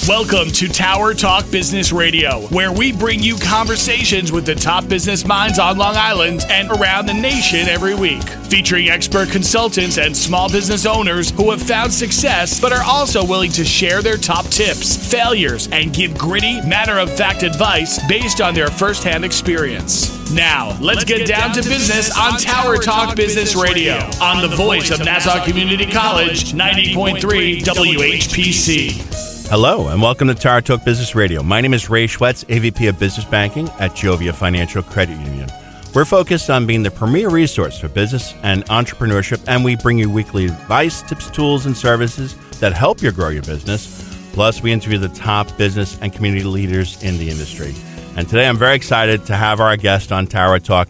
Welcome to Tower Talk Business Radio, where we bring you conversations with the top business minds on Long Island and around the nation every week. Featuring expert consultants and small business owners who have found success but are also willing to share their top tips, failures, and give gritty, matter-of-fact advice based on their firsthand experience. Now, let's get down to business on Tower Talk Business Radio on the voice of Nassau Community College, 90.3 WHPC. Hello, and welcome to Tower Talk Business Radio. My name is Ray Schwetz, AVP of Business Banking at Jovia Financial Credit Union. We're focused on being the premier resource for business and entrepreneurship, and we bring you weekly advice, tips, tools, and services that help you grow your business. Plus, we interview the top business and community leaders in the industry. And today, I'm very excited to have our guest on Tower Talk,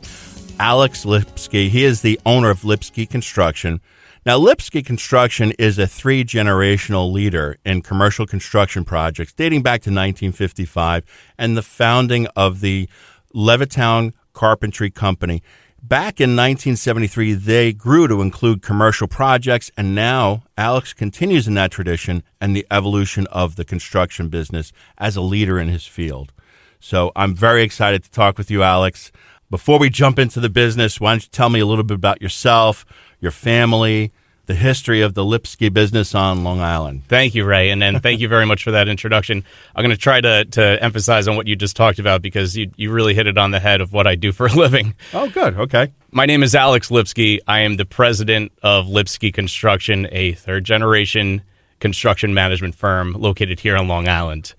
Alex Lipsky. He is the owner of Lipsky Construction. Now, Lipsky Construction is a 3-generational leader in commercial construction projects dating back to 1955 and the founding of the Levittown Carpentry Company. Back in 1973, they grew to include commercial projects, and now Alex continues in that tradition and the evolution of the construction business as a leader in his field. So I'm very excited to talk with you, Alex. Before we jump into the business, why don't you tell me a little bit about yourself, your family, the history of the Lipsky business on Long Island. Thank you, Ray, and thank you very much for that introduction. I'm going to try to emphasize on what you just talked about because you really hit it on the head of what I do for a living. Oh, good. Okay. My name is Alex Lipsky. I am the president of Lipsky Construction, a third-generation construction management firm located here on Long Island.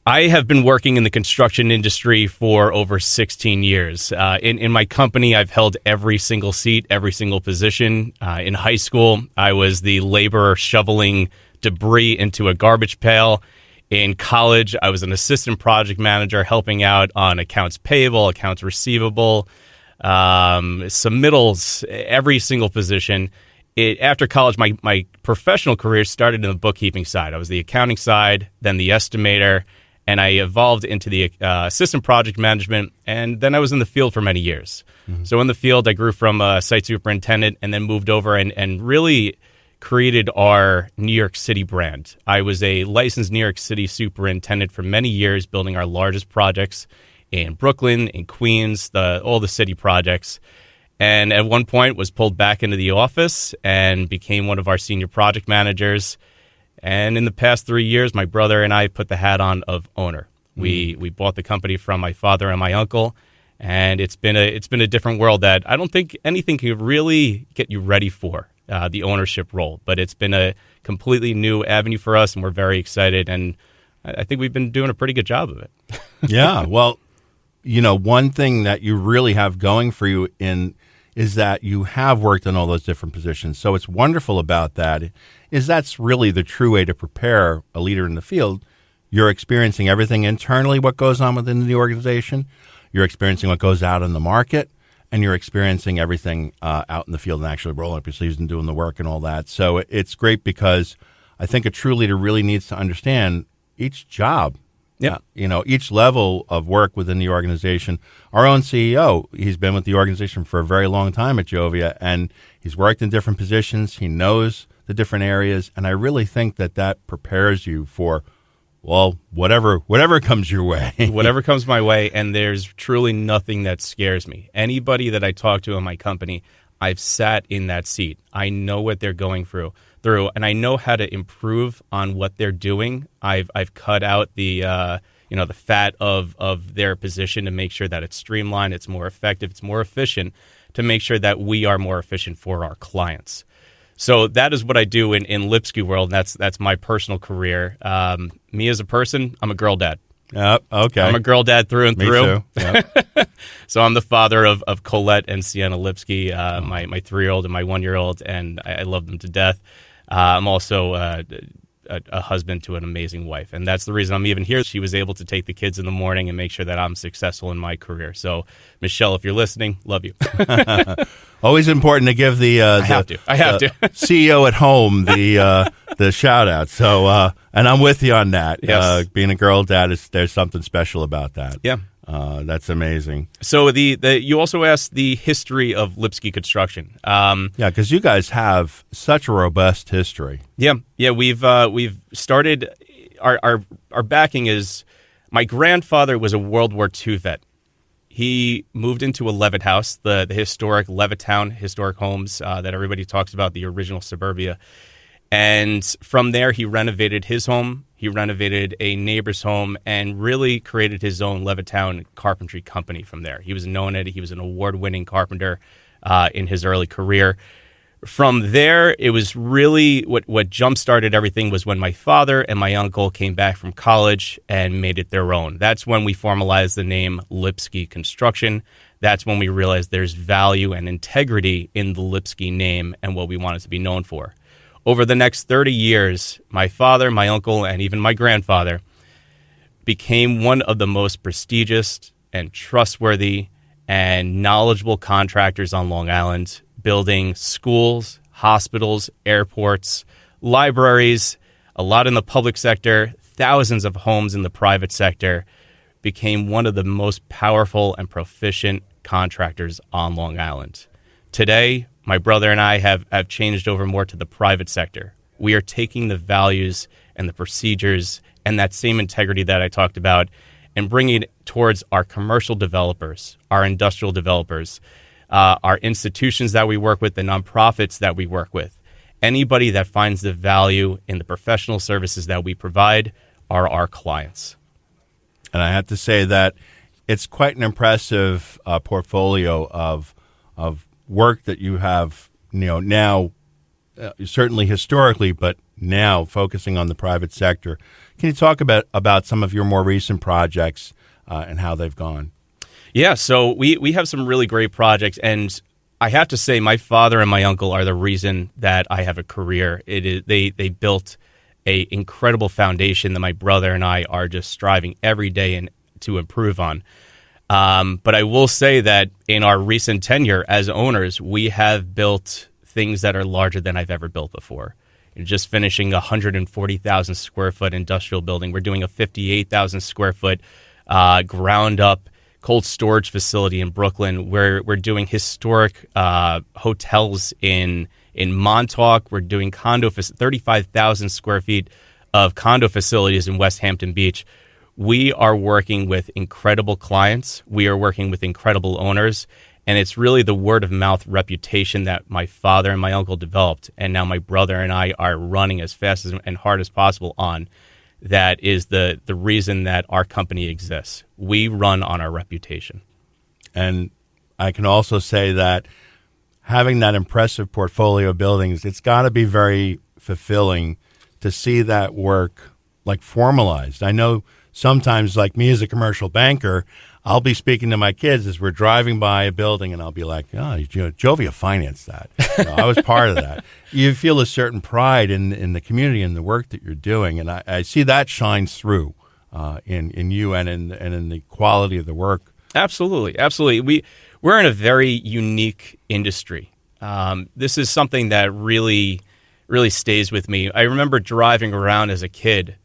I have been working in the construction industry for over 16 years. In my company, I've held every single seat, every single position. In high school, I was the laborer shoveling debris into a garbage pail. In college, I was an assistant project manager helping out on accounts payable, accounts receivable, submittals, every single position. After college, my professional career started in the bookkeeping side. I was the accounting side, then the estimator, and I evolved into the assistant project management, and then I was in the field for many years. Mm-hmm. So in the field, I grew from a site superintendent and then moved over and really created our New York City brand. I was a licensed New York City superintendent for many years, building our largest projects in Brooklyn, in Queens, all the city projects. And at one point was pulled back into the office and became one of our senior project managers. And in the past 3 years, my brother and I put the hat on of owner. We bought the company from my father and my uncle, and it's been a different world that I don't think anything can really get you ready for, the ownership role. But it's been a completely new avenue for us, and we're very excited. And I think we've been doing a pretty good job of it. Yeah, well, one thing that you really have going for you is that you have worked in all those different positions. So what's wonderful about that is that's really the true way to prepare a leader in the field. You're experiencing everything internally, what goes on within the organization. You're experiencing what goes out in the market, and you're experiencing everything out in the field and actually rolling up your sleeves and doing the work and all that. So it's great because I think a true leader really needs to understand each job. Yeah, each level of work within the organization. Our own CEO, he's been with the organization for a very long time at Jovia, and he's worked in different positions. He knows the different areas, and I really think that prepares you for, well, whatever comes your way. Whatever comes my way, and there's truly nothing that scares me. Anybody that I talk to in my company, I've sat in that seat. I know what they're going through, and I know how to improve on what they're doing. I've cut out the the fat of their position to make sure that it's streamlined, it's more effective, it's more efficient, to make sure that we are more efficient for our clients. So that is what I do in Lipsky world. And that's my personal career. Me as a person, I'm a girl dad. Okay. I'm a girl dad through and through. Me too. Yep. So I'm the father of Colette and Sienna Lipsky, my 3-year-old and my 1-year-old, and I love them to death. I'm also a husband to an amazing wife, and that's the reason I'm even here. She was able to take the kids in the morning and make sure that I'm successful in my career. So, Michelle, if you're listening, love you. Always important to give the I have to CEO at home the shout out. So, and I'm with you on that. Yes. Being a girl dad there's something special about that. Yeah. That's amazing. So you also asked the history of Lipsky Construction. Yeah, because you guys have such a robust history. Yeah. We've started our backing is my grandfather was a World War II vet. He moved into a Levitt house, the historic Levittown historic homes that everybody talks about, the original suburbia. And from there, he renovated his home. He renovated a neighbor's home and really created his own Levittown Carpentry Company from there. He was known at it. He was an award-winning carpenter in his early career. From there, it was really what jump-started everything was when my father and my uncle came back from college and made it their own. That's when we formalized the name Lipsky Construction. That's when we realized there's value and integrity in the Lipsky name and what we want it to be known for. Over the next 30 years, my father, my uncle, and even my grandfather became one of the most prestigious and trustworthy and knowledgeable contractors on Long Island, building schools, hospitals, airports, libraries, a lot in the public sector, thousands of homes in the private sector, became one of the most powerful and proficient contractors on Long Island. Today, my brother and I have changed over more to the private sector. We are taking the values and the procedures and that same integrity that I talked about and bringing it towards our commercial developers, our industrial developers, our institutions that we work with, the nonprofits that we work with. Anybody that finds the value in the professional services that we provide are our clients. And I have to say that it's quite an impressive portfolio of work that you have, now, certainly historically, but now focusing on the private sector. Can you talk about some of your more recent projects and how they've gone? Yeah, so we have some really great projects, and I have to say my father and my uncle are the reason that I have a career. They built a incredible foundation that my brother and I are just striving every day to improve on. But I will say that in our recent tenure as owners, we have built things that are larger than I've ever built before. Just finishing a 140,000 square foot industrial building. We're doing a 58,000 square foot ground up cold storage facility in Brooklyn. We're doing historic hotels in Montauk. We're doing 35,000 square feet of condo facilities in West Hampton Beach. We are working with incredible clients. We are working with incredible owners. And it's really the word of mouth reputation that my father and my uncle developed. And now my brother and I are running as fast and hard as possible on. That is the reason that our company exists. We run on our reputation. And I can also say that having that impressive portfolio of buildings, it's got to be very fulfilling to see that work like formalized. I know sometimes, like me as a commercial banker, I'll be speaking to my kids as we're driving by a building, and I'll be like, Jovia financed that. I was part of that. You feel a certain pride in the community and the work that you're doing, and I see that shines through in you and in the quality of the work. Absolutely. We're in a very unique industry. This is something that really, really stays with me. I remember driving around as a kid,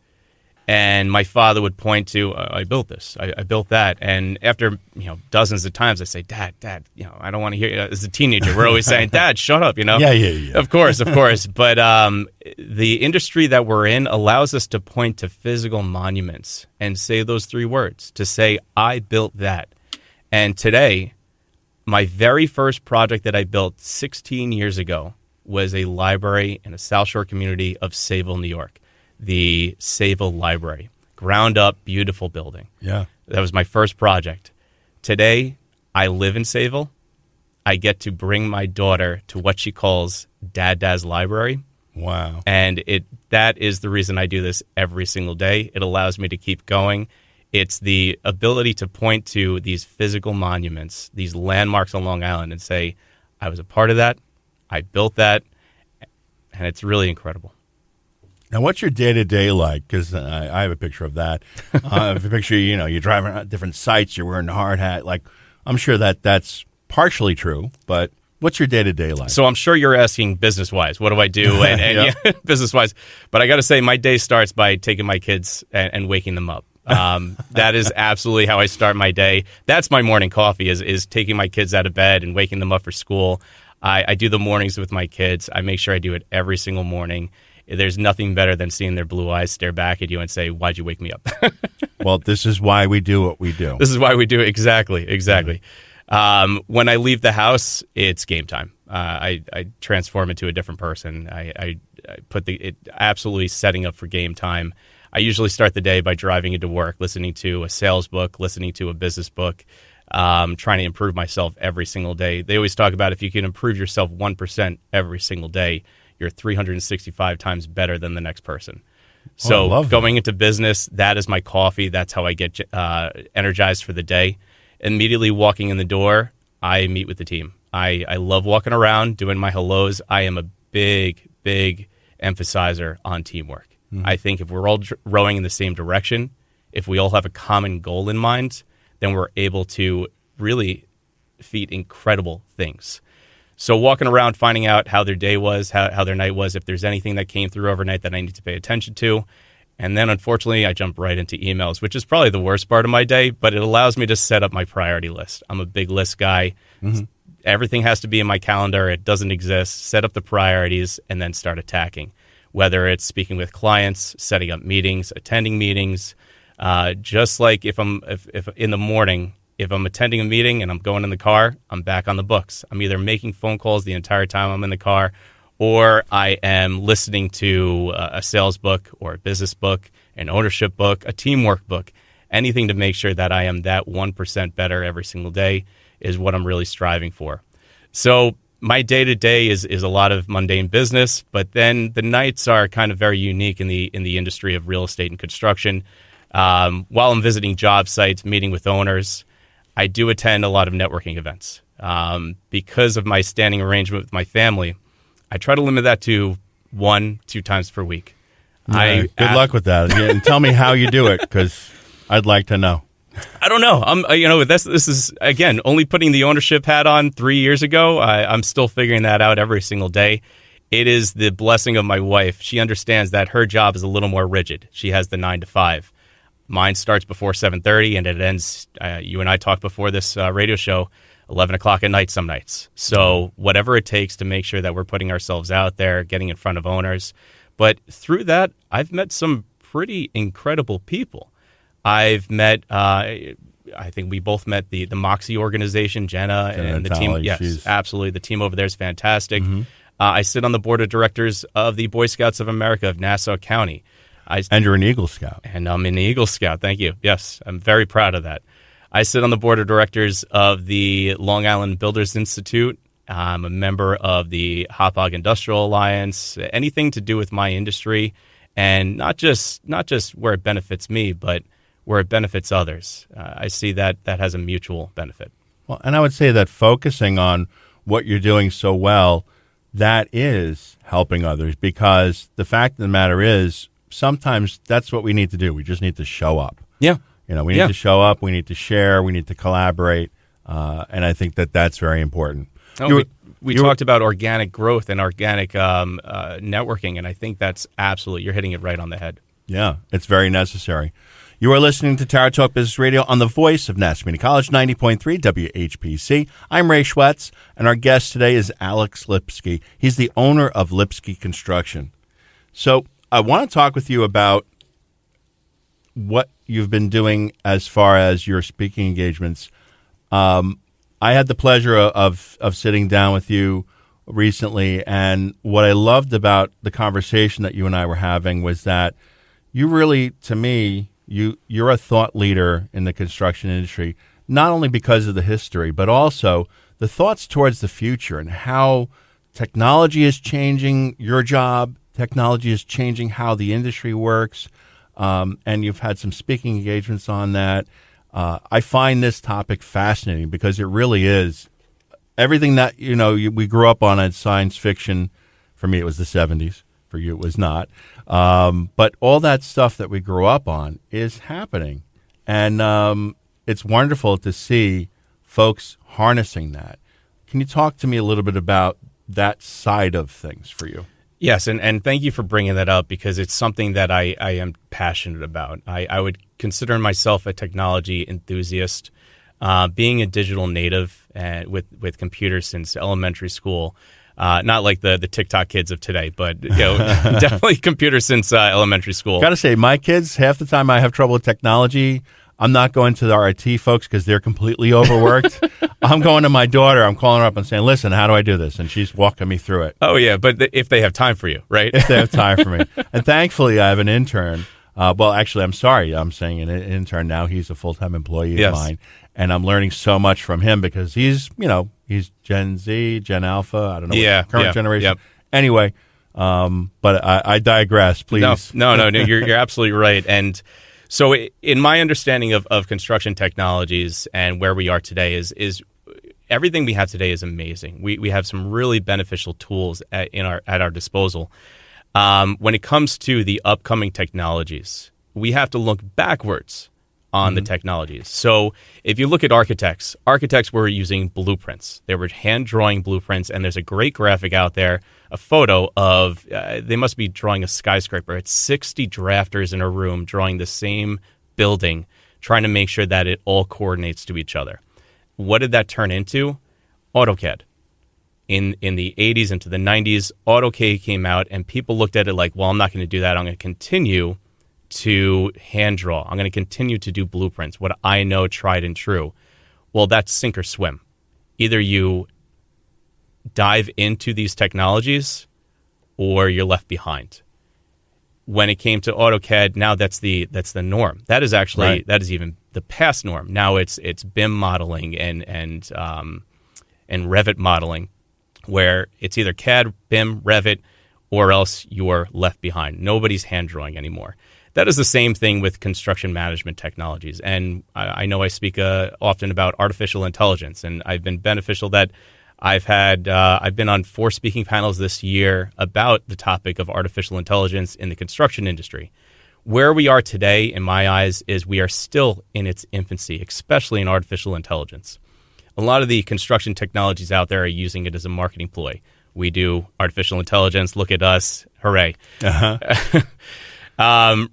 and my father would point to, I built this, I built that. And after dozens of times, I say, Dad, I don't want to hear you. As a teenager, we're always saying, Dad, shut up, Yeah. Of course. But the industry that we're in allows us to point to physical monuments and say those three words, to say, I built that. And today, my very first project that I built 16 years ago was a library in a South Shore community of Sayville, New York. The Sayville Library. Ground up, beautiful building. Yeah. That was my first project. Today, I live in Sayville. I get to bring my daughter to what she calls Dad's Library. Wow. And that is the reason I do this every single day. It allows me to keep going. It's the ability to point to these physical monuments, these landmarks on Long Island, and say, I was a part of that, I built that, and it's really incredible. Now, what's your day-to-day like? Because I have a picture of that. I have a picture, you're driving around different sites, you're wearing a hard hat. Like, I'm sure that's partially true, but what's your day-to-day like? So I'm sure you're asking business-wise. What do I do? And yeah, business-wise. But I got to say, my day starts by taking my kids and waking them up. That is absolutely how I start my day. That's my morning coffee is taking my kids out of bed and waking them up for school. I do the mornings with my kids. I make sure I do it every single morning. there's nothing better than seeing their blue eyes stare back at you and say, "Why'd you wake me up?" Well, this is why we do what we do. This is why we do it. Exactly. When I leave the house, it's game time. I transform into a different person. I put it absolutely setting up for game time. I usually start the day by driving into work, listening to a sales book, listening to a business book, trying to improve myself every single day. They always talk about if you can improve yourself 1% every single day, you're 365 times better than the next person. So going into business, that is my coffee. That's how I get energized for the day. Immediately walking in the door, I meet with the team. I love walking around, doing my hellos. I am a big emphasizer on teamwork. Mm-hmm. I think if we're all rowing in the same direction, if we all have a common goal in mind, then we're able to really feat incredible things. So walking around, finding out how their day was, how their night was, if there's anything that came through overnight that I need to pay attention to. And then, unfortunately, I jump right into emails, which is probably the worst part of my day, but it allows me to set up my priority list. I'm a big list guy. Mm-hmm. Everything has to be in my calendar. It doesn't exist. Set up the priorities and then start attacking, whether it's speaking with clients, setting up meetings, attending meetings. Just like if in the morning, if I'm attending a meeting and I'm going in the car, I'm back on the books. I'm either making phone calls the entire time I'm in the car, or I am listening to a sales book or a business book, an ownership book, a teamwork book. Anything to make sure that I am that 1% better every single day is what I'm really striving for. So my day-to-day is a lot of mundane business, but then the nights are kind of very unique in the industry of real estate and construction. While I'm visiting job sites, meeting with owners, I do attend a lot of networking events. Because of my standing arrangement with my family, I try to limit that to 1-2 times per week. Yeah, good luck with that. Yeah, and tell me how you do it, because I'd like to know. I don't know. This is, again, only putting the ownership hat on 3 years ago. I'm still figuring that out every single day. It is the blessing of my wife. She understands that her job is a little more rigid. She has the 9 to 5. Mine starts before 7:30 and it ends, you and I talked before this radio show, 11 o'clock at night some nights. So whatever it takes to make sure that we're putting ourselves out there, getting in front of owners. But through that, I've met some pretty incredible people. I've met, I think we both met the Moxie organization, Jenna and the team. Yes, absolutely. The team over there is fantastic. Mm-hmm. I sit on the board of directors of the Boy Scouts of America of Nassau County. And you're an Eagle Scout. And I'm an Eagle Scout. Thank you. Yes, I'm very proud of that. I sit on the board of directors of the Long Island Builders Institute. I'm a member of the Hauppauge Industrial Alliance. Anything to do with my industry, and not just where it benefits me, but where it benefits others. I see that has a mutual benefit. Well, and I would say that focusing on what you're doing so well, that is helping others, because the fact of the matter is, sometimes that's what we need to do. We just need to show up. Yeah. We need to show up. We need to share. We need to collaborate. And I think that that's very important. We talked about organic growth and organic networking, and I think that's absolutely, you're hitting it right on the head. Yeah, it's very necessary. You are listening to Tower Talk Business Radio on the voice of Nassau Community College, 90.3 WHPC. I'm Ray Schwetz, and our guest today is Alex Lipsky. He's the owner of Lipsky Construction. So I want to talk with you about what you've been doing as far as your speaking engagements. I had the pleasure of sitting down with you recently, and what I loved about the conversation that you and I were having was that you really, to me, you're a thought leader in the construction industry, not only because of the history, but also the thoughts towards the future and how technology is changing your job. Technology is changing how the industry works, and you've had some speaking engagements on that. I find this topic fascinating because it really is everything that we grew up on as science fiction. For me, it was the 70s. For you, it was not. But all that stuff that we grew up on is happening, and it's wonderful to see folks harnessing that. Can you talk to me a little bit about that side of things for you? Yes, and thank you for bringing that up, because it's something that I am passionate about. I would consider myself a technology enthusiast. Being a digital native with computers since elementary school, Not like the TikTok kids of today, but definitely computers since elementary school. Got to say, my kids, half the time I have trouble with technology. I'm not going to our IT folks because they're completely overworked. I'm going to my daughter. I'm calling her up and saying, listen, how do I do this? And she's walking me through it. Oh, yeah, but if they have time for you, right? If they have time for me. And thankfully, I have an intern. Well, actually, I'm sorry. I'm saying an intern now. He's a full-time employee of mine. And I'm learning so much from him because he's Gen Z, Gen Alpha. I don't know current generation. Yep. Anyway, but I digress, please. No, you're absolutely right. And so in my understanding of construction technologies and where we are today is everything we have today is amazing. We have some really beneficial tools at our disposal. When it comes to the upcoming technologies, we have to look backwards on the technologies. So if you look at architects were using blueprints. They were hand-drawing blueprints, and there's a great graphic out there, a photo of, they must be drawing a skyscraper. It's 60 drafters in a room drawing the same building, trying to make sure that it all coordinates to each other. What did that turn into? AutoCAD. In the 80s into the 90s, AutoCAD came out, and people looked at it like, well, I'm not going to do that. I'm going to continue to hand draw. I'm going to continue to do blueprints, what I know tried and true. Well, that's sink or swim. Either you dive into these technologies or you're left behind. When it came to AutoCAD, now that's the norm. That is actually that is even the past norm. Now it's BIM modeling and Revit modeling, where it's either CAD, BIM, Revit, or else you're left behind. Nobody's hand drawing anymore. That is the same thing with construction management technologies. And I know I speak often about artificial intelligence, and I've been beneficial that I've been on 4 speaking panels this year about the topic of artificial intelligence in the construction industry. Where we are today, in my eyes, is we are still in its infancy, especially in artificial intelligence. A lot of the construction technologies out there are using it as a marketing ploy. We do artificial intelligence, look at us, hooray.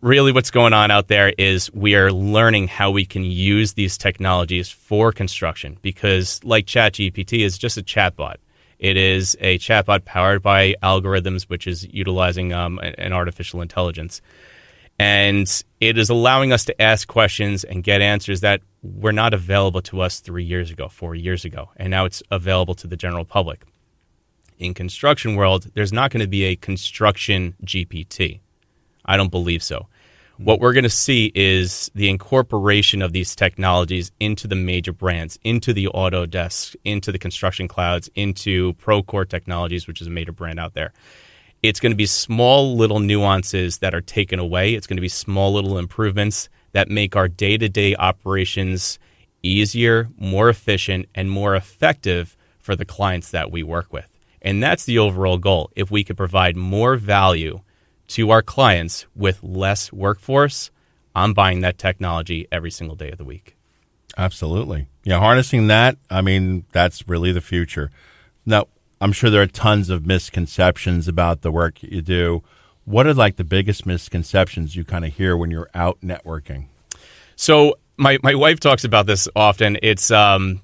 Really what's going on out there is we are learning how we can use these technologies for construction, because like ChatGPT is just a chatbot. It is a chatbot powered by algorithms, which is utilizing an artificial intelligence. And it is allowing us to ask questions and get answers that were not available to us 3 years ago, 4 years ago, and now it's available to the general public. In construction world, there's not going to be a construction GPT. I don't believe so. What we're going to see is the incorporation of these technologies into the major brands, into the Autodesk, into the construction clouds, into Procore Technologies, which is a major brand out there. It's going to be small little nuances that are taken away. It's going to be small little improvements that make our day-to-day operations easier, more efficient, and more effective for the clients that we work with. And that's the overall goal. If we could provide more value to our clients with less workforce, I'm buying that technology every single day of the week. Absolutely. Yeah, harnessing that, I mean, that's really the future. Now, I'm sure there are tons of misconceptions about the work you do. What are like the biggest misconceptions you kind of hear when you're out networking? So my wife talks about this often. It's the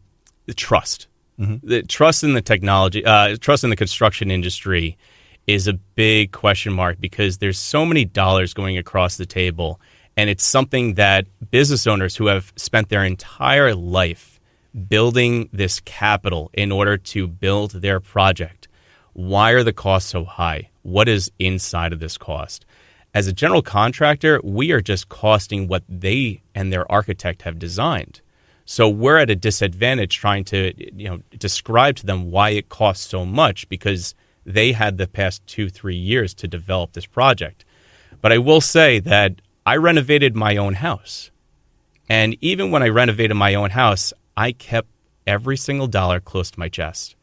trust. Mm-hmm. The trust in the technology, trust in the construction industry is a big question mark, because there's so many dollars going across the table, and it's something that business owners who have spent their entire life building this capital in order to build their project. Why are the costs so high? What is inside of this cost? As a general contractor, we are just costing what they and their architect have designed. So we're at a disadvantage trying to describe to them why it costs so much, because they had the past 2-3 years to develop this project. But I will say that I renovated my own house. And even when I renovated my own house, I kept every single dollar close to my chest.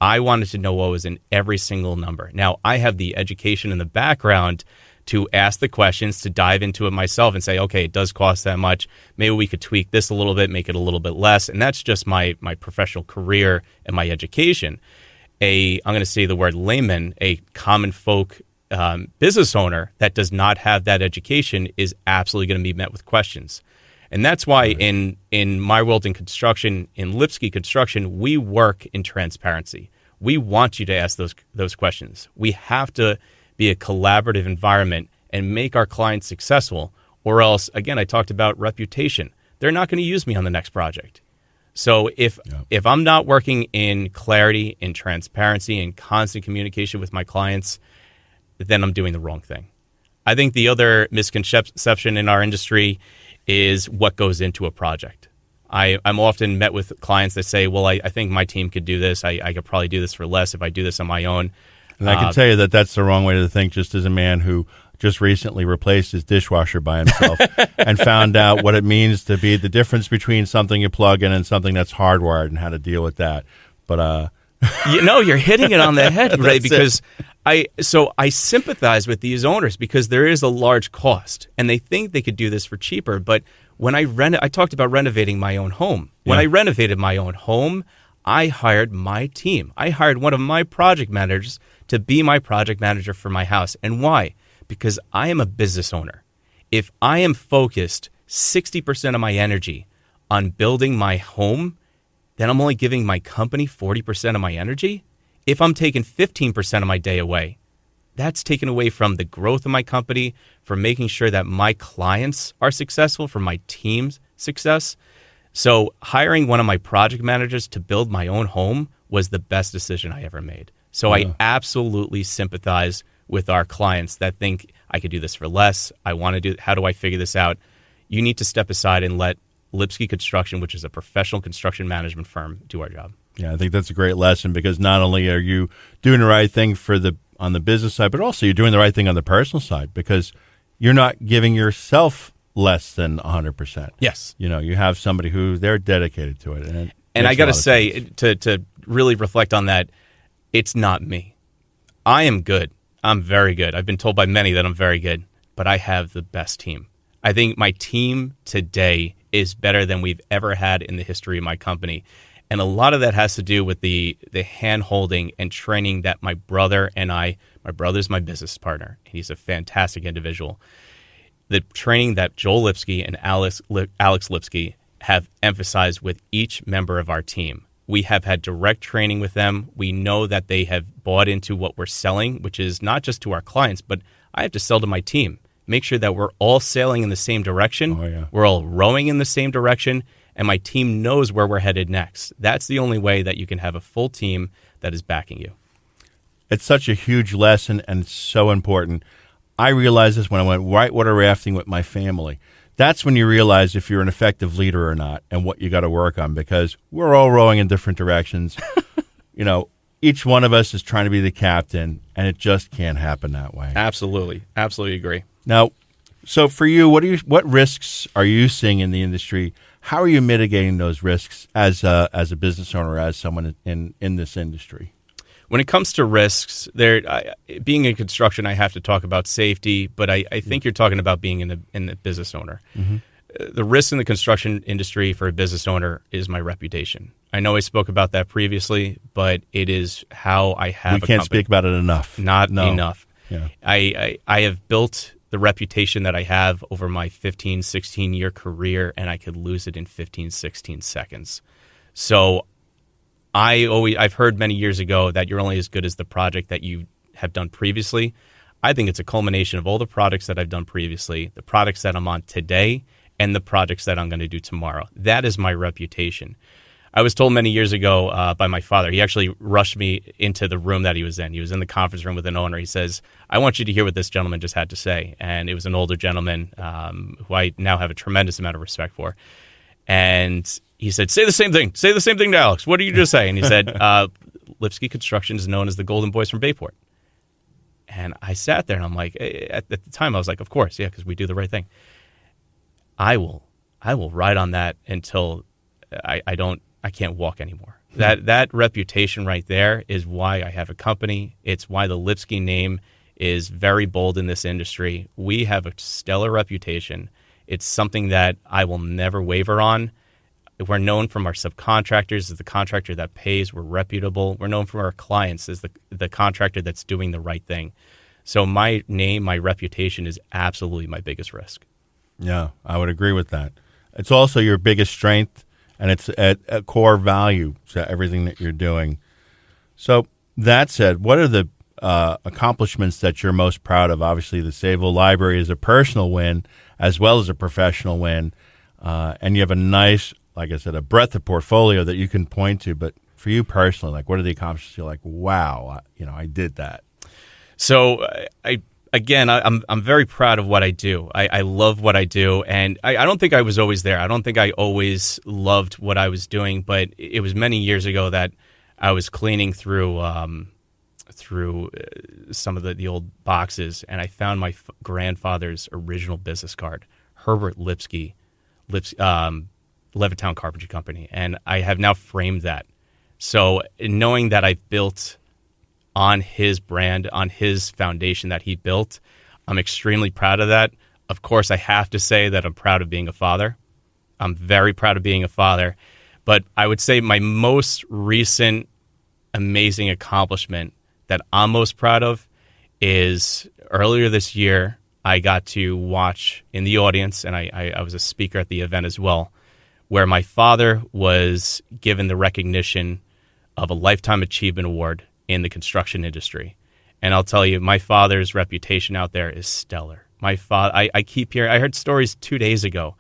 I wanted to know what was in every single number. Now, I have the education in the background to ask the questions, to dive into it myself and say, okay, it does cost that much. Maybe we could tweak this a little bit, make it a little bit less. And that's just my professional career and my education. I'm going to say the word layman, a common folk business owner that does not have that education is absolutely going to be met with questions. And that's why in my world in construction, in Lipsky Construction, we work in transparency. We want you to ask those questions. We have to be a collaborative environment and make our clients successful, or else, again, I talked about reputation. They're not going to use me on the next project. So if I'm not working in clarity, in transparency, in constant communication with my clients, then I'm doing the wrong thing. I think the other misconception in our industry is what goes into a project. I'm often met with clients that say, well, I think my team could do this. I could probably do this for less if I do this on my own. And I can tell you that that's the wrong way to think, just as a man who just recently replaced his dishwasher by himself and found out what it means to be the difference between something you plug in and something that's hardwired and how to deal with that. But you're hitting it on the head, Ray, because I sympathize with these owners because there is a large cost and they think they could do this for cheaper. But when I talked about renovating my own home. When I renovated my own home, I hired my team. I hired one of my project managers to be my project manager for my house. And why? Because I am a business owner. If I am focused 60% of my energy on building my home, then I'm only giving my company 40% of my energy. If I'm taking 15% of my day away, that's taken away from the growth of my company, from making sure that my clients are successful, for my team's success. So hiring one of my project managers to build my own home was the best decision I ever made. So I absolutely sympathize with our clients that think I could do this for less. How do I figure this out? You need to step aside and let Lipsky Construction, which is a professional construction management firm, do our job. Yeah, I think that's a great lesson because not only are you doing the right thing on the business side, but also you're doing the right thing on the personal side because you're not giving yourself less than 100%. Yes. You have somebody who they're dedicated to it. And I got to say, to really reflect on that, it's not me. I am good. I'm very good. I've been told by many that I'm very good, but I have the best team. I think my team today is better than we've ever had in the history of my company. And a lot of that has to do with the hand-holding and training that my brother and my brother's my business partner. He's a fantastic individual. The training that Joel Lipsky and Alex Lipsky have emphasized with each member of our team. We have had direct training with them. We know that they have bought into what we're selling, which is not just to our clients, but I have to sell to my team. Make sure that we're all sailing in the same direction. Oh, yeah. We're all rowing in the same direction, and my team knows where we're headed next. That's the only way that you can have a full team that is backing you. It's such a huge lesson and so important. I realized this when I went whitewater rafting with my family. That's when you realize if you're an effective leader or not and what you got to work on because we're all rowing in different directions. Each one of us is trying to be the captain, and it just can't happen that way. Absolutely. Absolutely agree. Now, so for you, what risks are you seeing in the industry? How are you mitigating those risks as a business owner, as someone in this industry? When it comes to risks, being in construction, I have to talk about safety, but I think you're talking about being in the business owner. Mm-hmm. The risk in the construction industry for a business owner is my reputation. I know I spoke about that previously, but it is how I have a company. We can't speak about it enough. Not enough. Yeah. I have built the reputation that I have over my 15, 16-year career, and I could lose it in 15, 16 seconds. So I've heard many years ago that you're only as good as the project that you have done previously. I think it's a culmination of all the products that I've done previously, the products that I'm on today, and the projects that I'm going to do tomorrow. That is my reputation. I was told many years ago by my father. He actually rushed me into the room that he was in. He was in the conference room with an owner. He says, I want you to hear what this gentleman just had to say. And it was an older gentleman who I now have a tremendous amount of respect for. And he said, say the same thing. Say the same thing to Alex. What did you just say? And he said, Lipsky Construction is known as the Golden Boys from Bayport. And I sat there and I'm like, at the time I was like, of course, yeah, because we do the right thing. I will ride on that until I can't walk anymore. That reputation right there is why I have a company. It's why the Lipsky name is very bold in this industry. We have a stellar reputation. It's something that I will never waver on. We're known from our subcontractors as the contractor that pays. We're reputable. We're known from our clients as the contractor that's doing the right thing. So my name, my reputation is absolutely my biggest risk. Yeah, I would agree with that. It's also your biggest strength, and it's a core value to everything that you're doing. So that said, what are the accomplishments that you're most proud of? Obviously, the Sayville Library is a personal win as well as a professional win. And you have a nice, like I said, a breadth of portfolio that you can point to. But for you personally, like, what are the accomplishments you're like, wow, I did that? So I'm very proud of what I do. I love what I do, and I don't think I was always there. I don't think I always loved what I was doing, but it was many years ago that I was cleaning through some of the old boxes, and I found my grandfather's original business card, Herbert Lipsky, Levittown Carpentry Company, and I have now framed that. So knowing that I've built on his brand, on his foundation that he built, I'm extremely proud of that. Of course, I have to say that I'm proud of being a father. I'm very proud of being a father. But I would say my most recent amazing accomplishment that I'm most proud of is earlier this year, I got to watch in the audience, and I was a speaker at the event as well, where my father was given the recognition of a Lifetime Achievement Award in the construction industry. And I'll tell you, my father's reputation out there is stellar. My father, I keep hearing, I heard stories 2 days ago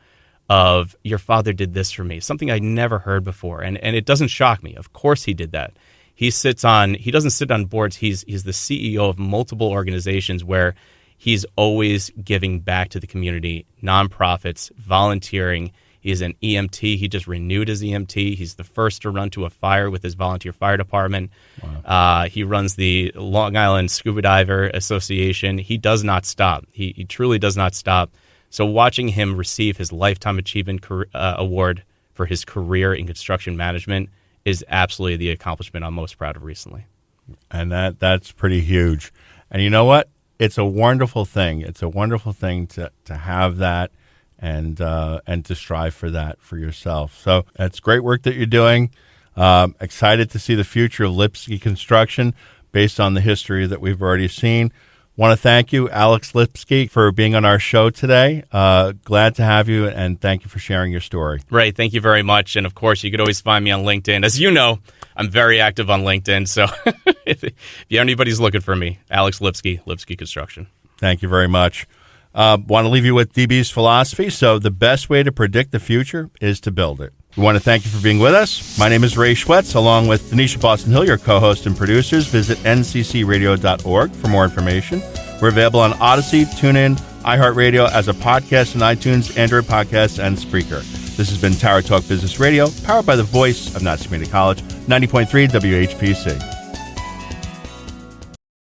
of your father did this for me, something I never heard before. And it doesn't shock me. Of course he did that. He doesn't sit on boards. He's the CEO of multiple organizations where he's always giving back to the community, nonprofits, volunteering. He's an EMT. He just renewed his EMT. He's the first to run to a fire with his volunteer fire department. Wow. He runs the Long Island Scuba Diver Association. He does not stop. He truly does not stop. So watching him receive his Lifetime Achievement Award for his career in construction management is absolutely the accomplishment I'm most proud of recently. And that's pretty huge. And you know what? It's a wonderful thing. It's a wonderful thing to have that and to strive for that for yourself. So that's great work that you're doing. Excited to see the future of Lipsky Construction based on the history that we've already seen. Want to thank you, Alex Lipsky, for being on our show today. Glad to have you, and thank you for sharing your story. Right. Thank you very much. And, of course, you could always find me on LinkedIn. As you know, I'm very active on LinkedIn. So if anybody's looking for me, Alex Lipsky, Lipsky Construction. Thank you very much. Want to leave you with DB's philosophy. So the best way to predict the future is to build it. We want to thank you for being with us. My name is Ray Schwetz, along with Denisha Boston Hill, your co-host and producers. Visit nccradio.org for more information. We're available on Odyssey, TuneIn, iHeartRadio as a podcast on iTunes, Android Podcasts, and Spreaker. This has been Tower Talk Business Radio, powered by the voice of Knox Community College, 90.3 WHPC.